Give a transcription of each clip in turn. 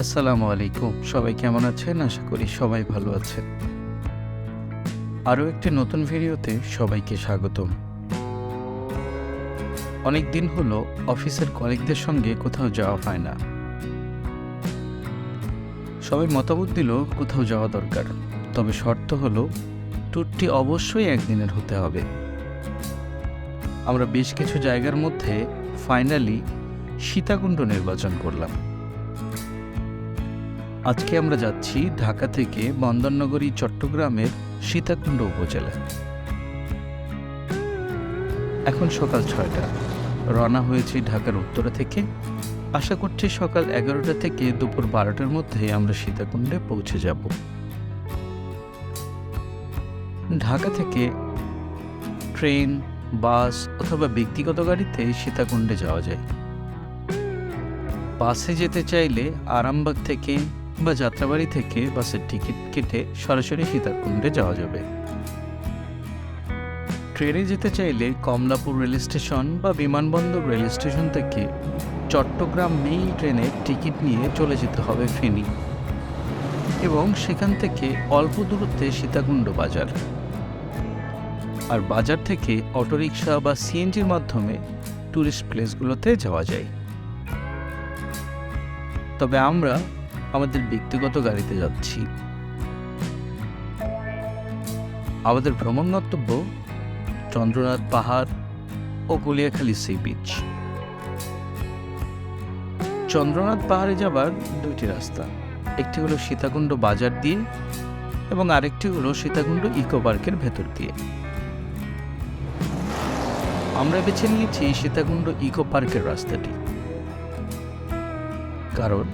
আসসালামু আলাইকুম। সবাই কেমন আছেন? আশা করি সবাই ভালো আছেন। আরও একটি নতুন ভিডিওতে সবাইকে স্বাগতম। অনেক দিন হলো অফিসের কলিগদের সঙ্গে কোথাও যাওয়া হয় না। সবাই মতামত দিল কোথাও যাওয়া দরকার, তবে শর্ত হলো ট্যুরটি অবশ্যই একদিনের হতে হবে। আমরা বেশ কিছু জায়গার মধ্যে ফাইনালি সীতাকুণ্ড নির্বাচন করলাম। আজকে আমরা যাচ্ছি ঢাকা থেকে বন্দরনগরী চট্টগ্রামের সীতাকুণ্ড উপজেলায়। এখন সকাল ৬টা, রওনা হয়েছি ঢাকার উত্তরা থেকে। আশা করছি সকাল ১১টা থেকে দুপুর ১২টার মধ্যে আমরা সীতাকুণ্ডে পৌঁছে যাব। ঢাকা থেকে ট্রেন, বাস অথবা ব্যক্তিগত গাড়িতে সীতাকুণ্ডে যাওয়া যায়। বাসে যেতে চাইলে আরামবাগ থেকে বা যাত্রাবাড়ি থেকে বাসের টিকিট কেটে সরাসরি সীতাকুণ্ডে যাওয়া যাবে। ট্রেনে যেতে চাইলে কমলাপুর রেল স্টেশন বা বিমানবন্দর রেল স্টেশন থেকে চট্টগ্রাম মেইল ট্রেনের টিকিট নিয়ে চলে যেতে হবে ফেনী, এবং সেখান থেকে অল্প দূরত্বে সীতাকুণ্ড বাজার। আর বাজার থেকে অটোরিকশা বা সিএনজির মাধ্যমে ট্যুরিস্ট প্লেসগুলোতে যাওয়া যায়। তবে আমরা আমাদের ব্যক্তিগত গাড়িতে যাচ্ছি। আমাদের ভ্রমণ গন্তব্য চন্দ্রনাথ পাহাড় ও গুলিয়াখালী সি বিচ। চন্দ্রনাথ পাহাড়ে যাবার দুইটি রাস্তা, একটি হলো সীতাকুণ্ড বাজার দিয়ে এবং আরেকটি হলো সীতাকুণ্ড ইকো পার্কের ভেতর দিয়ে। আমরা বেছে নিয়েছি সীতাকুণ্ড ইকো পার্কের রাস্তাটি, কারণ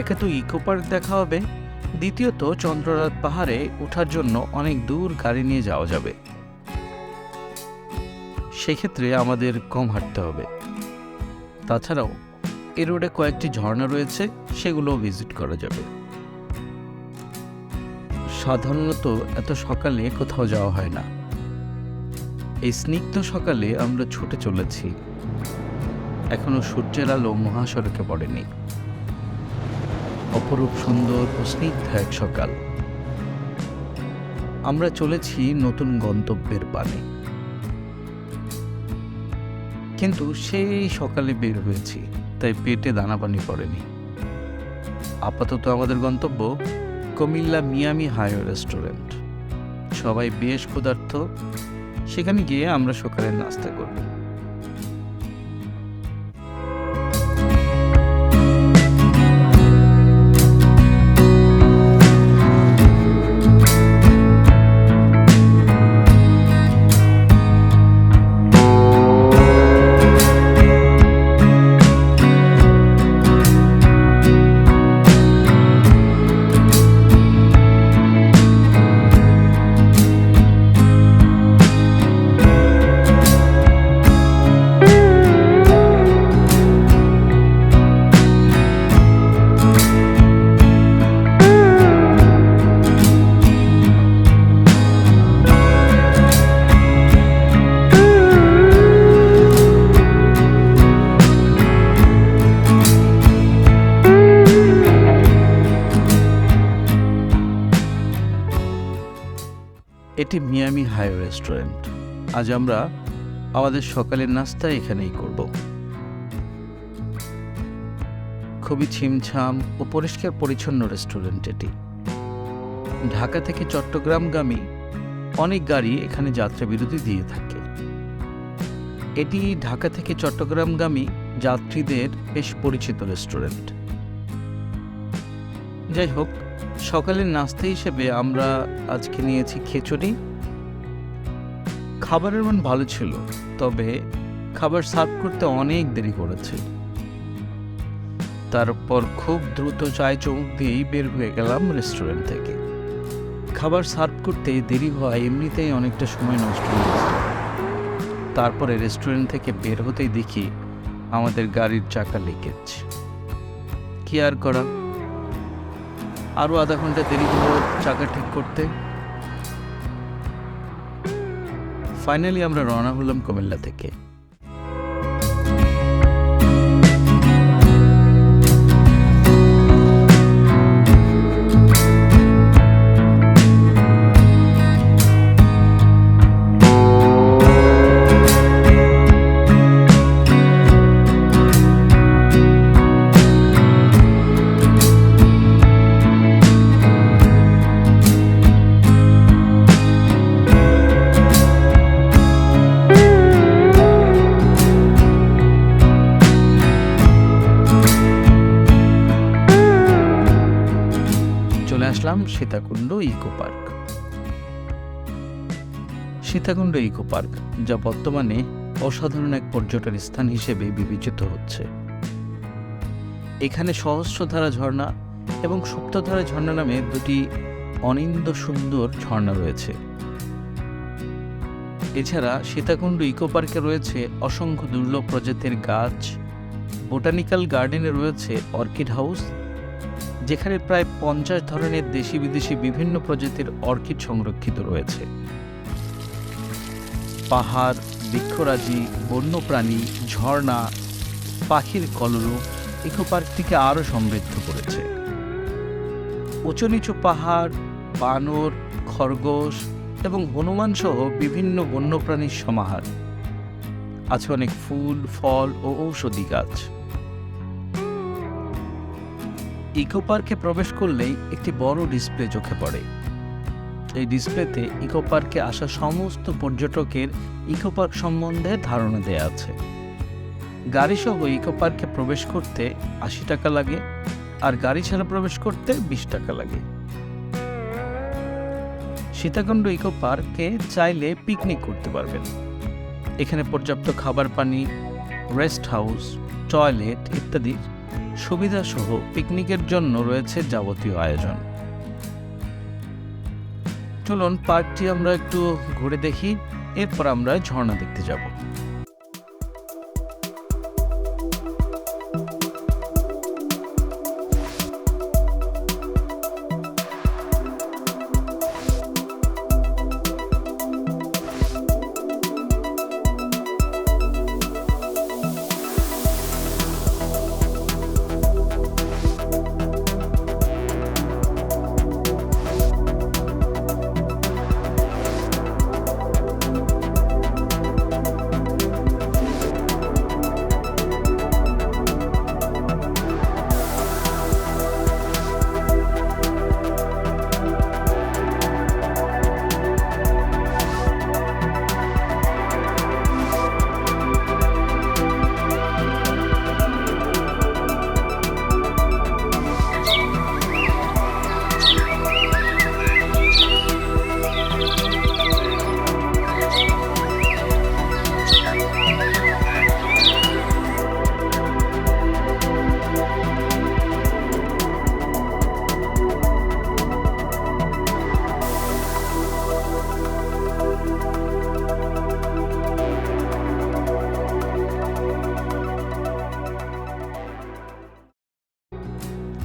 একে তো ইকো পার্ক দেখা হবে, দ্বিতীয়ত চন্দ্রনাথ পাহাড়ে ওঠার জন্য অনেক দূর গাড়ি নিয়ে যাওয়া যাবে। সেক্ষেত্রে আমাদের কম হাঁটতে হবে। তাছাড়াও এই রোডে কয়েকটি ঝর্ণা রয়েছে, সেগুলো ভিজিট করা যাবে। সাধারণত এত সকালে কোথাও যাওয়া হয় না। এই স্নিগ্ধ সকালে আমরা ছুটে চলেছি। এখনো সূর্যের আলো মহাসড়কে পড়েনি। অপরূপ সুন্দর ও স্নিগ্ধ এক সকাল। আমরা চলেছি নতুন গন্তব্যের পানে, কিন্তু সেই সকালে বের হয়েছি, তাই পেটে দানা পানি পড়েনি। আপাতত আমাদের গন্তব্য কুমিল্লা মিয়ামি হাইওয়ে রেস্টুরেন্ট। সবাই বেশ ক্ষুধার্ত, সেখানে গিয়ে আমরা সকালের নাস্তা করব। এটি মিয়ামি হাইওয়ে রেস্টুরেন্ট। আজ আমরা আমাদের সকালের নাস্তা এখানেই করব। খুবই ছিমছাম ও পরিষ্কার পরিচ্ছন্ন রেস্টুরেন্ট এটি। ঢাকা থেকে চট্টগ্রামগামী অনেক গাড়ি এখানে যাত্রা বিরতি দিয়ে থাকে। এটি ঢাকা থেকে চট্টগ্রামগামী যাত্রীদের বেশ পরিচিত রেস্টুরেন্ট। যাই হোক, সকালের নাস্তা হিসেবে আমরা আজকে নিয়েছি খিচুড়ি। খাবারের মান ভালো ছিল, তবে খাবার সার্ভ করতে অনেক দেরি করেছে। তারপর খুব দ্রুত চায় চমক দিয়েই বের হয়ে গেলাম রেস্টুরেন্ট থেকে। খাবার সার্ভ করতে দেরি হওয়ায় এমনিতেই অনেকটা সময় নষ্ট হয়েছে। তারপরে রেস্টুরেন্ট থেকে বের হতেই দেখি আমাদের গাড়ির চাকা লিকেজ। কি আর করা, আরও আধা ঘন্টা দেরি হলো চাকা ঠিক করতে। ফাইনালি আমরা রওনা হলাম কুমিল্লা থেকে। Sitakunda eco park. Sitakunda eco park, যা বর্তমানে অসাধারণ এক পর্যটন স্থান হিসেবে বিবেচিত হচ্ছে। এখানে সহস্রধারা ঝর্ণা এবং সুপ্তধারা ঝর্ণা নামে দুটি অনিন্দ্য সুন্দর ঝর্ণা রয়েছে। এছাড়া সীতাকুণ্ড ইকো পার্কে রয়েছে অসংখ্য দুর্লভ প্রজাতির গাছ, বোটানিক্যাল গার্ডেনে রয়েছে অর্কিড হাউস, যেখানে প্রায় 50 ধরনের দেশি বিদেশি বিভিন্ন প্রজাতির অর্কিড সংরক্ষিত রয়েছে। পাহাড়, বৃক্ষরাজি, বন্যপ্রাণী, ঝর্ণা, পাখির কলরব ইকো পার্কটিকে আরও সমৃদ্ধ করেছে। উঁচু নিচু পাহাড়, বানর, খরগোশ এবং হনুমান সহ বিভিন্ন বন্যপ্রাণীর সমাহার। আছে অনেক ফুল, ফল ও ঔষধি গাছ। ইকো পার্কে প্রবেশ করলেই একটি বড় ডিসপ্লে চোখে পড়ে। এই ডিসপ্লেতে ইকো পার্কে আসা সমস্ত পর্যটকের ইকো পার্ক সম্বন্ধে ধারণা দেয়া আছে। গাড়িসহ ইকো পার্কে প্রবেশ করতে 80 টাকা লাগে, আর গাড়ি ছাড়া প্রবেশ করতে 20 টাকা লাগে। সীতাকুণ্ড ইকো পার্কে চাইলে পিকনিক করতে পারবেন। এখানে পর্যাপ্ত খাবার পানি, রেস্ট হাউস, টয়লেট ইত্যাদি সুবিধা সহ পিকনিকের জন্য রয়েছে যাবতীয় আয়োজন। চলুন পার্কটি আমরা একটু ঘুরে দেখি, এরপর আমরা ঝর্ণা দেখতে যাব।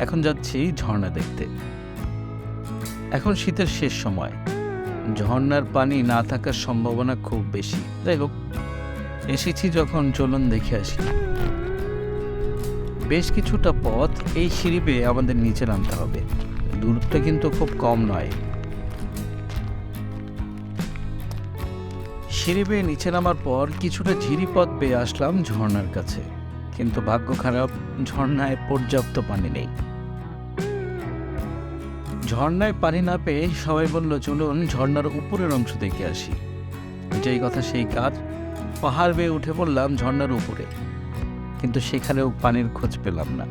এখন যাচ্ছি ঝর্ণা দেখতে। এখন শীতের শেষ সময়, ঝর্ণার পানি না থাকার সম্ভাবনা খুব বেশি। যাই হোক, এসেছি যখন, চলুন দেখে আসি। বেশ কিছুটা পথ এই সিঁড়ি বেয়ে আমাদের নিচে নামতে হবে। দূরত্ব কিন্তু খুব কম নয়। সিঁড়ি বেয়ে নিচে নামার পর কিছুটা ঝিরিপথ বেয়ে আসলাম ঝর্ণার কাছে, কিন্তু ভাগ্য খারাপ, ঝর্ণায় পর্যাপ্ত পানি নেই। ঝর্ণায় পানি না পেয়ে সবাই বলল, চলুন ঝর্ণার উপরের অংশ দেখে আসি। যেই কথা সেই কাজ, পাহাড় বেয়ে উঠে পড়লাম ঝর্ণার উপরে, কিন্তু সেখানেও পানির খোঁজ পেলাম না।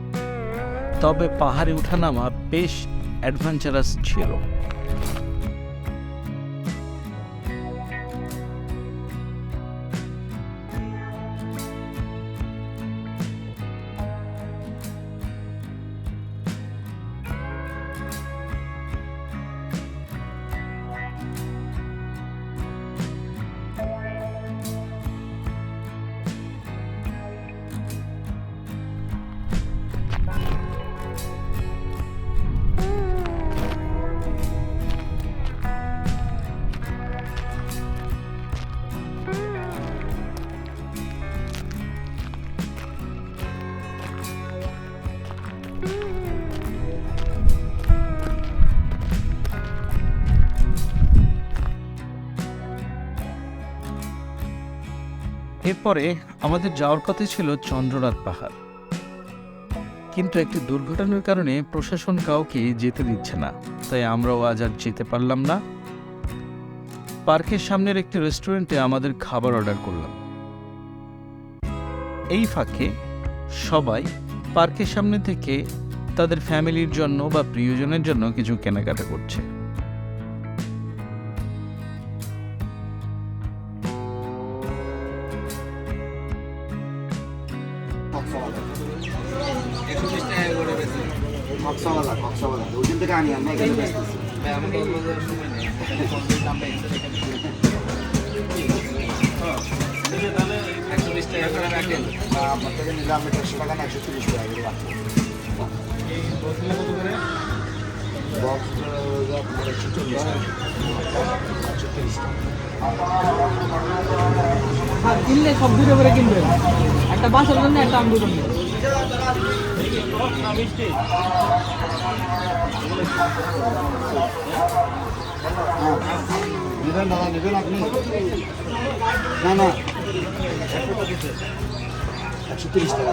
তবে পাহাড়ে উঠানামা বেশ অ্যাডভেঞ্চারাস ছিল। এরপরে আমাদের যাওয়ার কথা ছিল চন্দ্রনাথ পাহাড়, কিন্তু একটি দুর্ঘটনার কারণে প্রশাসন কাউকে যেতে দিচ্ছে না, তাই আমরাও আজ আর যেতে পারলাম না। পার্কের সামনের একটি রেস্টুরেন্টে আমাদের খাবার অর্ডার করলাম। এই ফাঁকে সবাই পার্কের সামনে থেকে তাদের ফ্যামিলির জন্য বা প্রিয়জনের জন্য কিছু কেনাকাটা করছে। কিনলে সব দুটো করে কিনবেন, একটা বাসের জন্য একটা আমগুর জন্য। নেবেন আপনি? না না 130 টাকা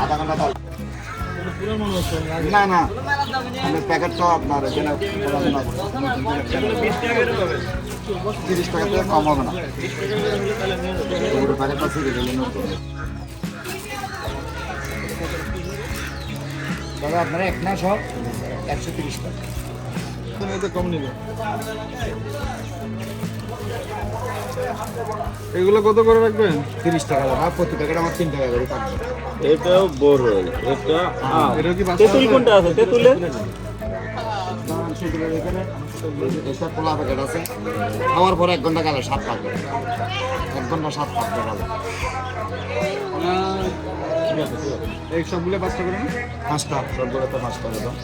আধা ঘন্টা দাও। না না প্যাকেট তো আপনার এখানে 30 টাকা থেকে কম হবে না। প্যাকেট আছে দাদা আপনারা এক না সব 130 টাকা কম নিবে। এগুলো কত করে রাখবেন? 30 টাকা দাদা, প্রতি প্যাকেট আমার 3 টাকা করে থাকবে। এটাও বড়ই, এটা এটা কি তেঁতুল কোনটা আছে? তেঁতুলে পোলা প্যাকেট আছে, খাওয়ার পরে 1 ঘন্টা গেলে 7 থাকবে, 1 ঘন্টা 7 থাকবে গেলে। এই সবগুলো 5 টাকা করে না? 5টা সবগুলো তো 5 টাকা দাও।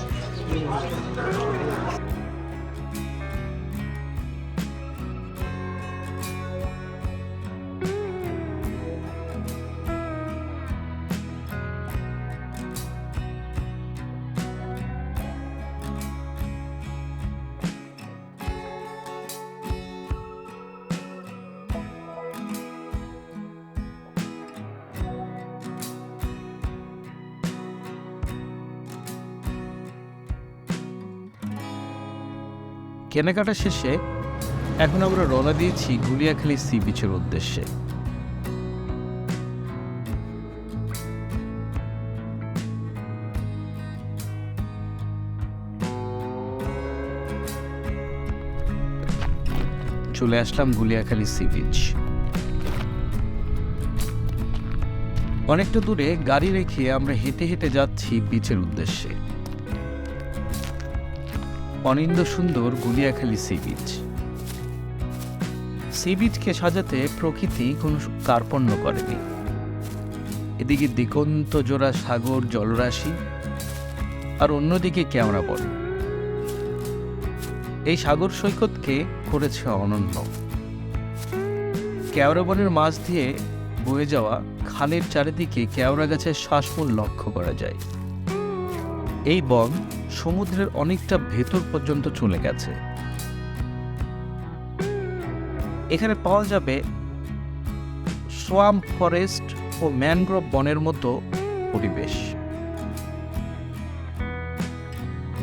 কেনাকাটা শেষে এখন আমরা রওনা দিয়েছি গুলিয়াখালী সি বিচের উদ্দেশ্যে। চলে আসলাম গুলিয়াখালী সি বিচ। অনেকটা দূরে গাড়ি রেখে আমরা হেঁটে হেঁটে যাচ্ছি বিচের উদ্দেশ্যে। অনিন্দ সুন্দর গুলিয়াখালী সি বিচ। সি বিচকে সাজাতে প্রকৃতি কোনো কার্পণ্য করেনি। এদিকে দিগন্ত জোড়া সাগর জলরাশি, আর অন্যদিকে কেওড়া বন। এই সাগর সৈকতকে করেছে অনন্য। কেওড়া বনের মাঝ দিয়ে বয়ে যাওয়া খালের চারিদিকে কেওড়া গাছের শ্বাসমূল লক্ষ্য করা যায়। এই বন সমুদ্রের অনেকটা ভেতর পর্যন্ত চলে গেছে। এখানে পাওয়া যাবে সোয়াম্প ফরেস্ট ও ম্যানগ্রোভ বনের মতো পরিবেশ।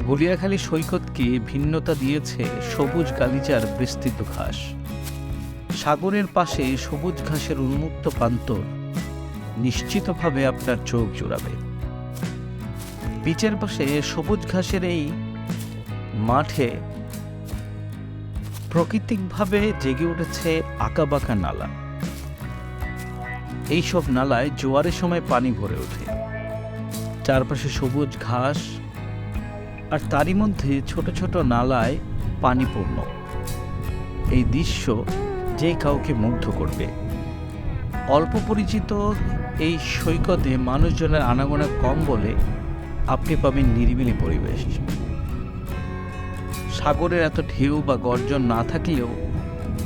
গুলিয়াখালী সৈকতকে ভিন্নতা দিয়েছে সবুজ গালিচার বিস্তৃত ঘাস। সাগরের পাশে সবুজ ঘাসের উন্মুক্ত প্রান্তর নিশ্চিতভাবে আপনার চোখ জোড়াবে। বিচের পাশে সবুজ ঘাসের এই মাঠে প্রাকৃতিকভাবে জেগে উঠেছে আঁকাবাঁকা নালা। এইসব নালায় জোয়ারের সময় পানি ভরে ওঠে। চারপাশে সবুজ ঘাস, আর তারই মধ্যে ছোট ছোট নালায় পানিপূর্ণ। এই দৃশ্য যে কাউকে মুগ্ধ করবে। অল্প পরিচিত এই সৈকতে মানুষজনের আনাগোনা কম বলে আপনি পাবেন নিরিবিলি পরিবেশ। সাগরের এত ঢেউ বা গর্জন না থাকলেও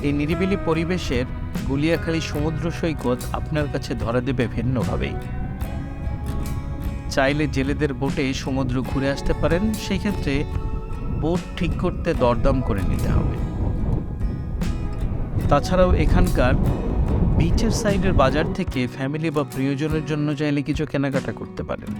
এই নিরিবিলি পরিবেশের গুলিয়াখালী সমুদ্র সৈকত আপনার কাছে ধরা দেবে ভিন্নভাবেই। চাইলে জেলেদের বোটে সমুদ্র ঘুরে আসতে পারেন, সেই ক্ষেত্রে বোট ঠিক করতে দরদাম করে নিতে হবে। তাছাড়াও এখানকার বিচের সাইডের বাজার থেকে ফ্যামিলি বা প্রিয়জনের জন্য চাইলে কিছু কেনাকাটা করতে পারেন।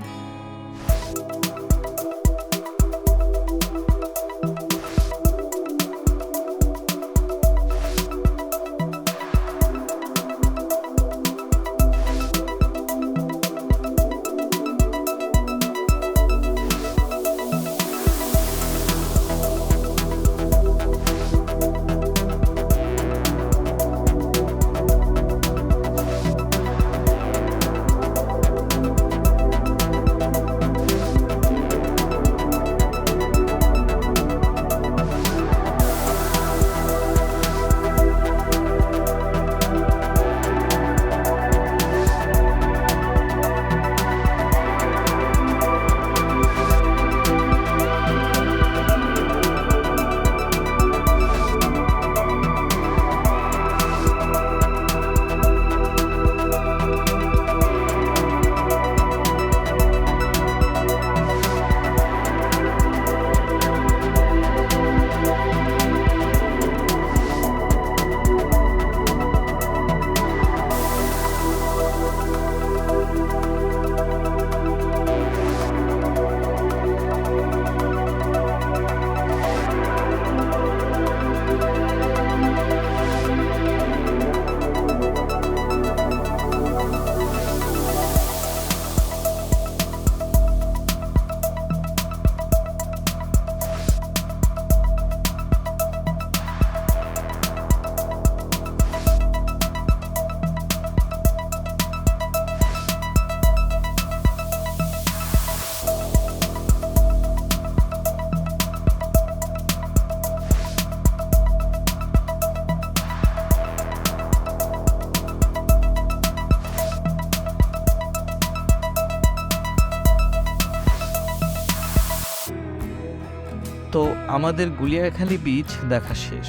তো আমাদের গুলিয়াখালী বিচ দেখা শেষ।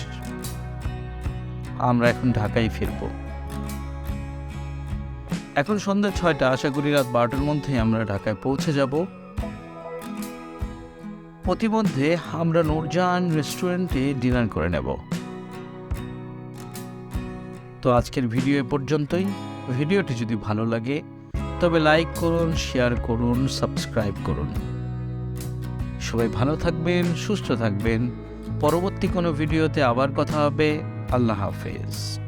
আমরা এখন ঢাকায় ফিরব। এখন সন্ধ্যা 6টা, আশা করি রাত 12টার মধ্যে আমরা ঢাকায় পৌঁছে যাব। প্রতিমধ্যে আমরা নূরজাহান রেস্টুরেন্টে ডিনার করে নেব। তো আজকের ভিডিও এ পর্যন্তই। ভিডিওটি যদি ভালো লাগে তবে লাইক করুন, শেয়ার করুন, সাবস্ক্রাইব করুন। সবাই ভালো থাকবেন, সুস্থ থাকবেন। পরবর্তী কোনো ভিডিওতে আবার কথা হবে। আল্লাহ হাফেজ।